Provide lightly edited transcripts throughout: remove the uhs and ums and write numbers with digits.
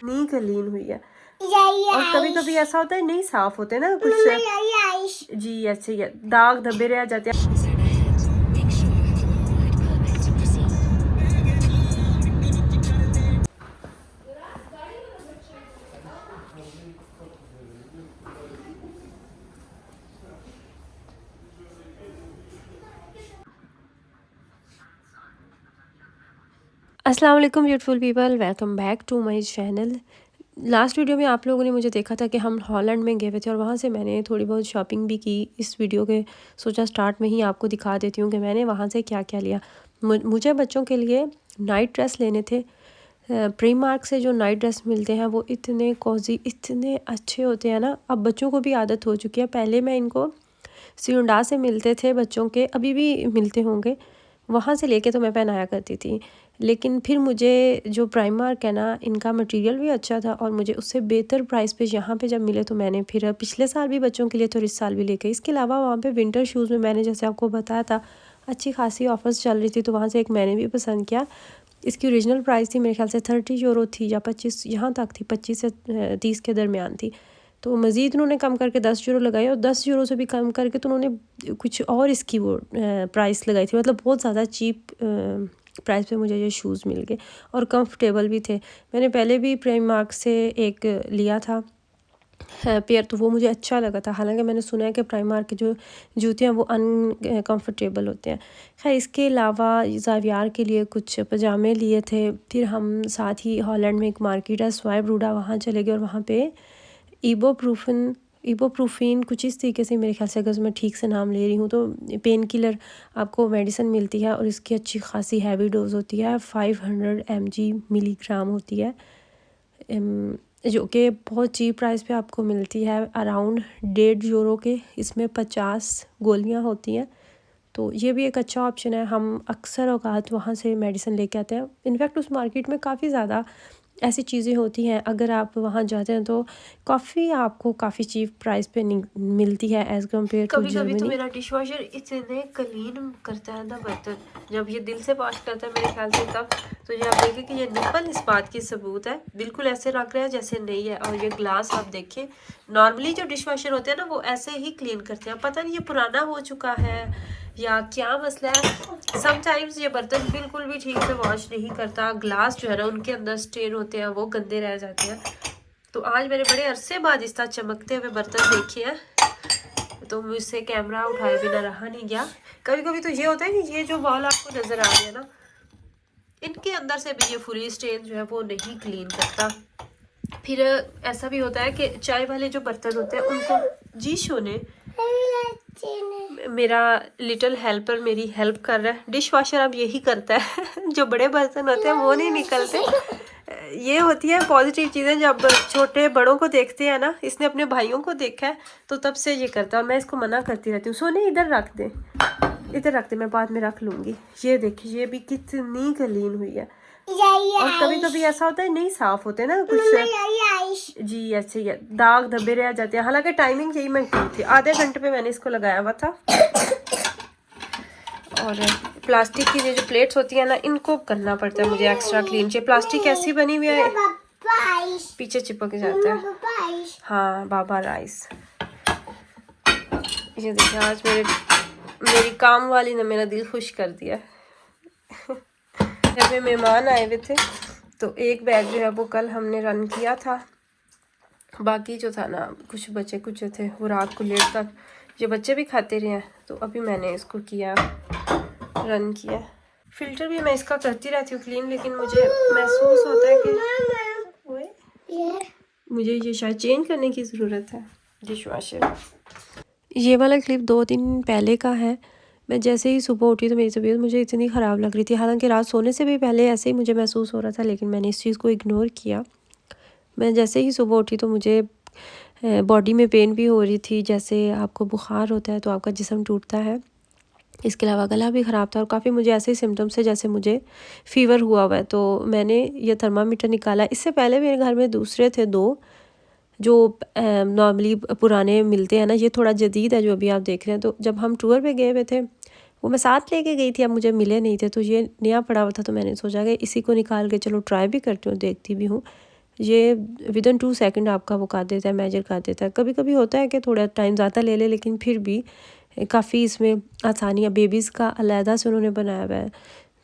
कितनी क्लीन हुई है। और कभी कभी ऐसा होता है नहीं साफ होते ना कुछ जी, ऐसे दाग धब्बे रह जाते हैं। अस्सलाम वालेकुम beautiful people, welcome back to my channel. Last video में आप लोगों ने मुझे देखा था कि हम हॉलैंड में गए हुए थे और वहाँ से मैंने थोड़ी बहुत शॉपिंग भी की। इस वीडियो के सोचा स्टार्ट में ही आपको दिखा देती हूँ कि मैंने वहाँ से क्या क्या लिया। मुझे बच्चों के लिए नाइट ड्रेस लेने थे। प्रीमार्क से जो नाइट ड्रेस मिलते हैं वो इतने कॉजी, इतने अच्छे होते हैं ना। अब बच्चों को भी आदत हो चुकी है। पहले मैं इनको सियुंडा से मिलते थे बच्चों के, अभी भी मिलते होंगे, वहाँ से लेके तो मैं पहनाया करती थी। लेकिन फिर मुझे जो प्राइमार्क है ना, इनका मटेरियल भी अच्छा था और मुझे उससे बेहतर प्राइस पे यहाँ पे जब मिले तो मैंने फिर पिछले साल भी बच्चों के लिए तो इस साल भी लेके। इसके अलावा वहाँ पे विंटर शूज़ में मैंने जैसे आपको बताया था अच्छी खासी ऑफर्स चल रही थी, तो वहाँ से एक मैंने भी पसंद किया। इसकी ओरिजिनल प्राइस थी मेरे ख्याल से 30 यूरो थी या 25, यहाँ तक थी, 25 से 30 के दरमियान थी। तो मज़ीद उन्होंने कम करके 10 यूरो लगाए और 10 यूरो से भी कम करके तो उन्होंने कुछ और इसकी वो प्राइस लगाई थी। मतलब बहुत ज़्यादा चीप प्राइस पे मुझे ये शूज़ मिल गए और कंफर्टेबल भी थे। मैंने पहले भी प्राइमार्क से एक लिया था पेयर, तो वो मुझे अच्छा लगा था। हालांकि मैंने सुना है कि प्राइमार्क के जो जूते हैं वो अनकम्फर्टेबल होते हैं। खैर, इसके अलावा ज़ावियार के लिए कुछ पजामे लिए थे। फिर हम साथ ही हॉलैंड में एक मार्केट है स्वाइब रूडा, वहाँ चले गए और वहाँ पे इबोप्रूफिन कुछ इस तरीके से, मेरे ख्याल से अगर मैं ठीक से नाम ले रही हूँ तो, पेन किलर आपको मेडिसिन मिलती है और इसकी अच्छी खासी हैवी डोज होती है। 500 मिलीग्राम होती है, जो कि बहुत चीप प्राइस पे आपको मिलती है, अराउंड 1.5 यूरो के। इसमें 50 गोलियाँ होती हैं, तो ये भी एक अच्छा ऑप्शन है। हम अक्सर औकात वहाँ से मेडिसिन लेके आते हैं। इनफैक्ट उस मार्केट में काफ़ी ज़्यादा ऐसी चीज़ें होती हैं, अगर आप वहाँ जाते हैं तो काफ़ी आपको काफ़ी चीप प्राइस पे मिलती है एज़ कम्पेयर टू जर्मनी। कभी तो मेरा डिश वॉशर इतने क्लीन करता है ना बर्तन, जब ये दिल से वॉश करता है मेरे ख्याल से तब। तो ये आप देखें कि ये निप्पल इस बात की सबूत है, बिल्कुल ऐसे लग रहा है जैसे नहीं है। और ये ग्लास आप देखें, नॉर्मली जो डिश वॉशर होते हैं ना वो ऐसे ही क्लीन करते हैं। पता नहीं ये पुराना हो चुका है या क्या मसला है। समटाइम्स ये बर्तन बिल्कुल भी ठीक से वॉश नहीं करता। ग्लास जो है ना उनके अंदर स्टेन होते हैं, वो गंदे रह जाते हैं। तो आज मैंने बड़े अरसे बाद इस तरह चमकते हुए बर्तन देखे हैं, तो मुझसे कैमरा उठाए बिना रहा नहीं गया। कभी कभी तो ये होता है कि ये जो वॉल आपको नज़र आ रही है ना, इनके अंदर से भी ये फुली स्टेन जो है वो नहीं क्लीन करता। फिर ऐसा भी होता है कि चाय वाले जो बर्तन होते हैं उनको, जी शोने मेरा लिटिल हेल्पर मेरी हेल्प कर रहा है। डिश वॉशर अब यही करता है जो बड़े बर्तन होते हैं वो नहीं निकलते। ये होती है पॉजिटिव चीज़ें, जब छोटे बड़ों को देखते हैं ना, इसने अपने भाइयों को देखा है तो तब से ये करता है। और मैं इसको मना करती रहती हूँ, सोने इधर रख दे, इधर रख दे, मैं बाद में रख लूँगी। ये देखिए ये भी कितनी क्लीन हुई है। और कभी कभी ऐसा होता है नहीं साफ होते ना कुछ जी, ऐसे दाग धब्बे रह जाते हैं। हालांकि टाइमिंग यही मैं की थी, आधे घंटे पे मैंने इसको लगाया हुआ था। और प्लास्टिक की जो प्लेट्स होती है ना, इनको करना पड़ता है मुझे एक्स्ट्रा क्लीन। ये प्लास्टिक ऐसी बनी हुई है, पीछे चिपक जाता है। हाँ, बाबा राइस। ये देखिए आज मेरी काम वाली ने मेरा दिल खुश कर दिया। घर में मेहमान आए हुए थे तो एक बैग जो है वो कल हमने रन किया था। बाकी जो था ना, कुछ बचे कुछ जो थे वो रात को लेट तक ये बच्चे भी खाते रहे हैं, तो अभी मैंने इसको किया, रन किया। फिल्टर भी मैं इसका करती रहती हूँ क्लीन, लेकिन मुझे महसूस होता है कि मुझे ये शायद चेंज करने की ज़रूरत है डिश वॉशर। ये वाला क्लिप 2 दिन पहले का है। मैं जैसे ही सुबह उठी तो मेरी तबीयत मुझे इतनी ख़राब लग रही थी। हालांकि रात सोने से भी पहले ऐसे ही मुझे महसूस हो रहा था, लेकिन मैंने इस चीज़ को इग्नोर किया। मैं जैसे ही सुबह उठी तो मुझे बॉडी में पेन भी हो रही थी, जैसे आपको बुखार होता है तो आपका जिस्म टूटता है। इसके अलावा गला भी ख़राब था और काफ़ी मुझे ऐसे सिम्टम्स है जैसे मुझे फ़ीवर हुआ हुआ है। तो मैंने ये थर्मामीटर निकाला। इससे पहले मेरे घर में दूसरे थे 2 जो नॉर्मली पुराने मिलते हैं ना, ये थोड़ा जदीद है जो अभी आप देख रहे हैं। तो जब हम टूर पे गए हुए थे वो मैं साथ लेके गई थी, अब मुझे मिले नहीं थे, तो ये नया पड़ा हुआ था, तो मैंने सोचा कि इसी को निकाल के चलो ट्राई भी करती हूँ, देखती भी हूँ। ये विदिन 2 सेकंड आपका वो कर देता है, मेजर कर देता है। कभी कभी होता है कि थोड़ा टाइम ज़्यादा ले ले, लेकिन फिर भी काफ़ी इसमें आसानियाँ। बेबीज़ का अलहदा से उन्होंने बनाया हुआ है।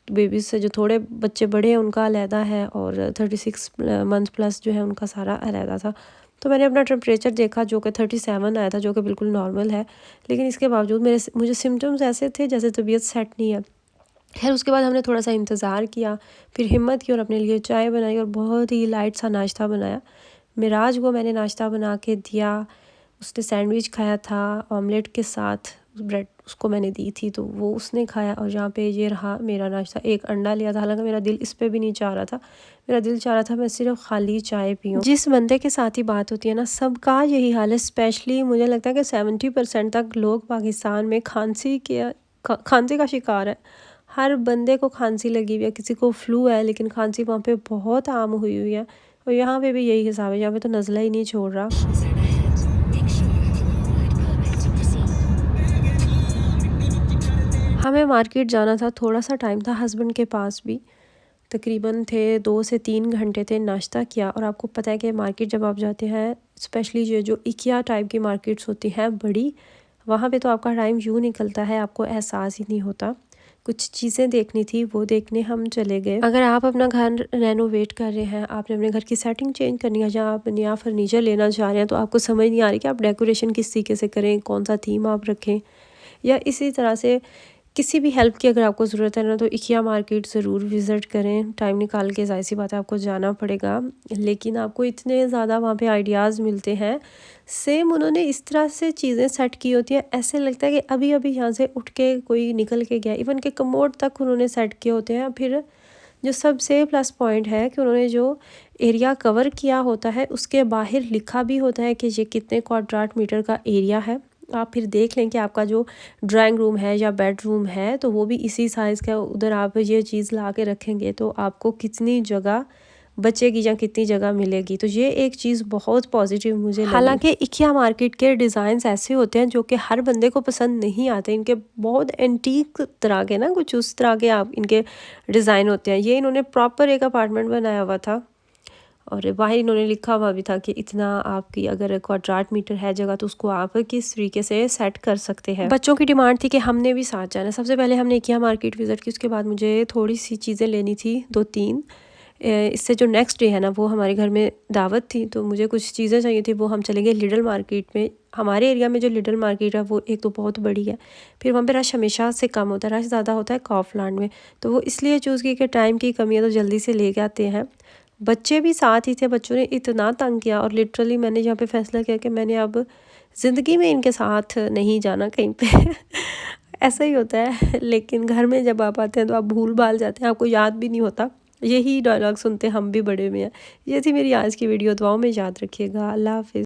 बेबीज़ से जो थोड़े बच्चे बड़े हैं उनका अलहदा है, और 36 मंथ प्लस जो है उनका सारा अलहदा था। तो मैंने अपना टेम्परेचर देखा जो कि 37 आया था, जो कि बिल्कुल नॉर्मल है, लेकिन इसके बावजूद मुझे सिम्टम्स ऐसे थे जैसे तबीयत सेट नहीं है। खैर उसके बाद हमने थोड़ा सा इंतज़ार किया, फिर हिम्मत की और अपने लिए चाय बनाई और बहुत ही लाइट सा नाश्ता बनाया। मिराज को मैंने नाश्ता बना के दिया, उसने सैंडविच खाया था ऑमलेट के साथ, ब्रेड उसको मैंने दी थी तो वो उसने खाया। और यहाँ पे ये रहा मेरा नाश्ता, एक अंडा लिया था, हालांकि मेरा दिल इस पे भी नहीं चाह रहा था, मेरा दिल चाह रहा था मैं सिर्फ खाली चाय पीऊँ। जिस बंदे के साथ ही बात होती है ना, सबका यही हाल है। स्पेशली मुझे लगता है कि 70% तक लोग पाकिस्तान में खांसी का शिकार है। हर बंदे को खांसी लगी हुई है, किसी को फ्लू है, लेकिन खांसी वहाँ पे बहुत आम हुई हुई है। और यहाँ पे भी यही हिसाब है, यहाँ पे तो नज़ला ही नहीं छोड़ रहा। हमें मार्केट जाना था, थोड़ा सा टाइम था हस्बैंड के पास भी, तकरीबन थे 2 से 3 घंटे थे। नाश्ता किया, और आपको पता है कि मार्केट जब आप जाते हैं, स्पेशली ये जो इकिया टाइप की मार्केट्स होती हैं बड़ी, वहाँ पे तो आपका टाइम यूँ निकलता है, आपको एहसास ही नहीं होता। कुछ चीज़ें देखनी थी, वो देखने हम चले गए। अगर आप अपना घर रेनोवेट कर रहे हैं, आपने अपने घर की सेटिंग चेंज करनी है, या आप नया फर्नीचर लेना चाह रहे हैं, तो आपको समझ नहीं आ रही कि आप डेकोरेशन किस तरीके से करें, कौन सा थीम आप रखें, या इसी तरह से किसी भी हेल्प की अगर आपको ज़रूरत है ना, तो इकिया मार्केट ज़रूर विज़िट करें। टाइम निकाल के, ज़ाहिर सी बात है आपको जाना पड़ेगा, लेकिन आपको इतने ज़्यादा वहाँ पे आइडियाज़ मिलते हैं। सेम उन्होंने इस तरह से चीज़ें सेट की होती हैं, ऐसे लगता है कि अभी अभी यहाँ से उठ के कोई निकल के गया। इवन के कमोड तक उन्होंने सेट किए होते हैं। फिर जो सबसे प्लस पॉइंट है कि उन्होंने जो एरिया कवर किया होता है, उसके बाहर लिखा भी होता है कि ये कितने क्वाड्रेट मीटर का एरिया है। आप फिर देख लें कि आपका जो ड्राइंग रूम है या बेडरूम है, तो वो भी इसी साइज़ का, उधर आप ये चीज़ ला के रखेंगे तो आपको कितनी जगह बचेगी या कितनी जगह मिलेगी। तो ये एक चीज़ बहुत पॉजिटिव मुझे लगी। हालांकि इकिया मार्केट के डिज़ाइंस ऐसे होते हैं जो कि हर बंदे को पसंद नहीं आते। इनके बहुत एंटीक तरह के ना, कुछ उस तरह के आप इनके डिज़ाइन होते हैं। ये इन्होंने प्रॉपर एक अपार्टमेंट बनाया हुआ था, और बाहर इन्होंने लिखा हुआ भी था कि इतना आपकी अगर क्वाड्रेट मीटर है जगह, तो उसको आप किस तरीके से सेट कर सकते हैं। बच्चों की डिमांड थी कि हमने भी साथ जाना। सबसे पहले हमने इकिया मार्केट विज़िट की, उसके बाद मुझे थोड़ी सी चीज़ें लेनी थी, 2-3। इससे जो नेक्स्ट डे है ना, वो हमारे घर में दावत थी, तो मुझे कुछ चीज़ें चाहिए थी, वो हम चलेंगे लिडल मार्केट में। हमारे एरिया में जो लिडल मार्केट है वो एक तो बहुत बड़ी है, फिर वहाँ पे रश हमेशा से कम होता है, रश ज़्यादा होता है काफलान में। तो वो इसलिए चूज़ की कि टाइम की कमी है, तो जल्दी से ले के आते हैं। बच्चे भी साथ ही थे, बच्चों ने इतना तंग किया, और लिटरली मैंने यहाँ पे फैसला किया कि मैंने अब ज़िंदगी में इनके साथ नहीं जाना कहीं पे ऐसा ही होता है, लेकिन घर में जब आप आते हैं तो आप भूल भाल जाते हैं, आपको याद भी नहीं होता। यही डायलॉग सुनते हम भी बड़े में हैं। ये थी मेरी आज की वीडियो, दुआओं में याद रखिएगा। अल्लाह हाफ़िज़।